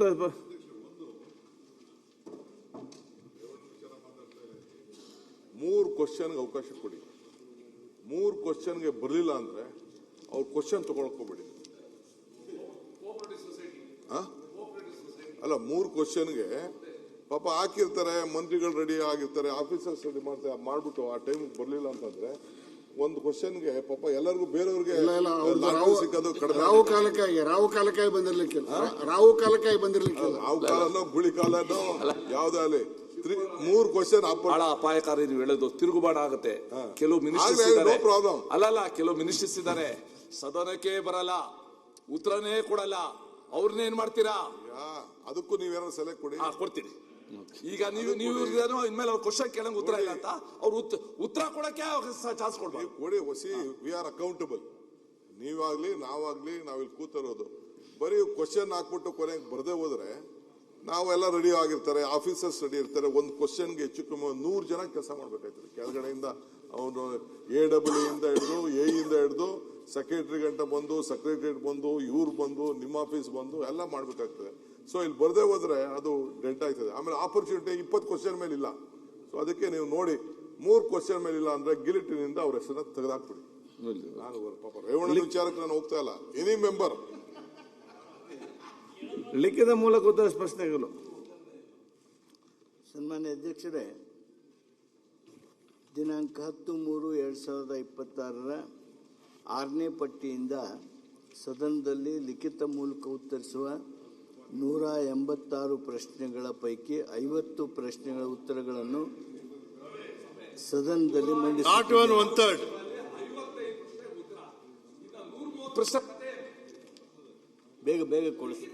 ಗೊತ್ತಾಯ್ತು. ಮೂರು ಕ್ವಶನ್ಗೆ ಅವಕಾಶ ಕೊಡಿ. 3 ಕ್ವಶನ್ಗೆ ಬರಲಿಲ್ಲ ಅಂದ್ರೆ ಅವ್ರು ಕ್ವಶನ್ ತಗೊಳ್ಕೋಬೇಡಿ. ಅಲ್ಲ, 3 ಕ್ವಶನ್ಗೆ ಪಾಪ ಹಾಕಿರ್ತಾರೆ, ಮಂತ್ರಿಗಳು ರೆಡಿ ಆಗಿರ್ತಾರೆ, ಆಫೀಸರ್ಸ್ ರೆಡಿ ಮಾಡ್ಬಿಟ್ಟು ಆ ಟೈಮ್ ಬರ್ಲಿಲ್ಲ ಅಂತಂದ್ರೆ ಒಂದು ಕ್ವಶನ್ಗೆ ಪಾಪ ಎಲ್ಲರಿಗೂ ಬೇರೆಯವ್ರಿಗೆ ಸಿಕ್ಕೋದು ಕಡಿಮೆ. ರಾವು ಕಾಲಕ್ಕಾಗಿ ಬಂದಿರ್ಲಿಕ್ಕಿಲ್ಲ. ರಾವು ಕಾಲನೋ ಗುಳಿ ಕಾಲನೋ ಯಾವ್ದೇ ಅಲ್ಲಿ 3 ಕ್ವಶನ್ ಬಹಳ ಅಪಾಯಕಾರಿ. ನೀವು ಹೇಳೋದು ತಿರುಗುಬಾಡ ಆಗುತ್ತೆ. ಕೆಲವು ಮಿನಿಸ್ಟರ್ಸ್ ಇದ್ದಾರೆ, ಅಲ್ಲಲ್ಲ ಕೆಲವು ಮಿನಿಸ್ಟರ್ಸ್ ಇದ್ದಾರೆ, ಸದನಕ್ಕೆ ಬರಲ್ಲ, ಉತ್ತರನೇ ಕೊಡಲ್ಲ. ಅವ್ರನ್ನೇನ್ ಮಾಡ್ತೀರಾ? ಅದಕ್ಕೂ ನೀವೇನಾದ್ರು ಸಲಹೆ ಕೊಡಿ. ಕೊಡ್ತೀನಿ. ಈಗ ನೀವು ಇನ್ಮೇಲೆ ಅವ್ರ ಕ್ವಶನ್ ಕೇಳಂಗ್ ಉತ್ತರ ಇಲ್ಲ ಅಂತ ಅವ್ರು ಉತ್ತರ ಕೊಡಕ್ಕೆ ಚಾನ್ಸ್ ಕೊಡ್ಬೋದು. ಕೊಡಿ. We are accountable. ನೀವಾಗ್ಲಿ ನಾವಾಗ್ಲಿ ನಾವಿಲ್ಲಿ ಕೂತಿರೋದು ಬರೀ ಕ್ವಶನ್ ಹಾಕ್ಬಿಟ್ಟು ಕೊನೆಗೆ ಬರದೇ ಹೋದ್ರೆ ನಾವೆಲ್ಲ ರೆಡಿ ಆಗಿರ್ತಾರೆ, ಆಫೀಸರ್ಸ್ ರೆಡಿ ಇರ್ತಾರೆ. ಒಂದು ಕ್ವಶನ್ಗೆ ಹೆಚ್ಚು ಕಮ್ಮಿ 100 ಜನ ಕೆಲಸ ಮಾಡ್ಬೇಕಾಯ್ತದೆ. ಕೆಳಗಡೆಯಿಂದ ಅವನು AEE ಇಂದ ಹಿಡಿದು ಇಂದ ಹಿಡಿದು ಸೆಕ್ರೆಟರಿ ಗಂಟ ಬಂದು, ಸೆಕ್ರೆಟರಿಯೇಟ್ ಬಂದು, ಇವ್ರು ಬಂದು, ನಿಮ್ಮ ಆಫೀಸ್ ಬಂದು ಎಲ್ಲ ಮಾಡ್ಬೇಕಾಗ್ತದೆ. ಸೊ ಇಲ್ಲಿ ಬರದೇ ಹೋದ್ರೆ ಅದು ಡೆಡ್ ಆಗ್ತದೆ. ಆಮೇಲೆ ಆಪರ್ಚುನಿಟಿ 20 ಕ್ವಶನ್ ಮೇಲೆ ಇಲ್ಲ. ಸೊ ಅದಕ್ಕೆ ನೀವು ನೋಡಿ 3 ಕ್ವಶನ್ ಮೇಲೆ ಇಲ್ಲ ಅಂದ್ರೆ ಗಿಲಿಟಿನಿಂದ ಅವ್ರ ಹೆಸರನ್ನ ತೆಗೆದಾಕ್ಬಿಡಿ. ನಾನು ಪಾಪ ರೇವಣ್ಣ ವಿಚಾರಕ್ಕೆ ನಾನು ಹೋಗ್ತಾ ಇಲ್ಲ. ಎನಿ ಮೆಂಬರ್ ಲಿಖಿತ ಮೂಲಕ ಉತ್ತರಿಸ ಪ್ರಶ್ನೆಗಳು. ಸನ್ಮಾನ್ಯ ಅಧ್ಯಕ್ಷರೇ, ದಿನಾಂಕ 10/3/2026 6ನೇ ಪಟ್ಟಿಯಿಂದ ಸದನದಲ್ಲಿ ಲಿಖಿತ ಮೂಲಕ ಉತ್ತರಿಸುವ 186 ಪ್ರಶ್ನೆಗಳ ಪೈಕಿ 50 ಪ್ರಶ್ನೆಗಳ ಉತ್ತರಗಳನ್ನು ಸದನದಲ್ಲಿ ಮಂಡಿಸಲಾಗಿದೆ. ಬೇಗ ಕೊಡಿಸಿ.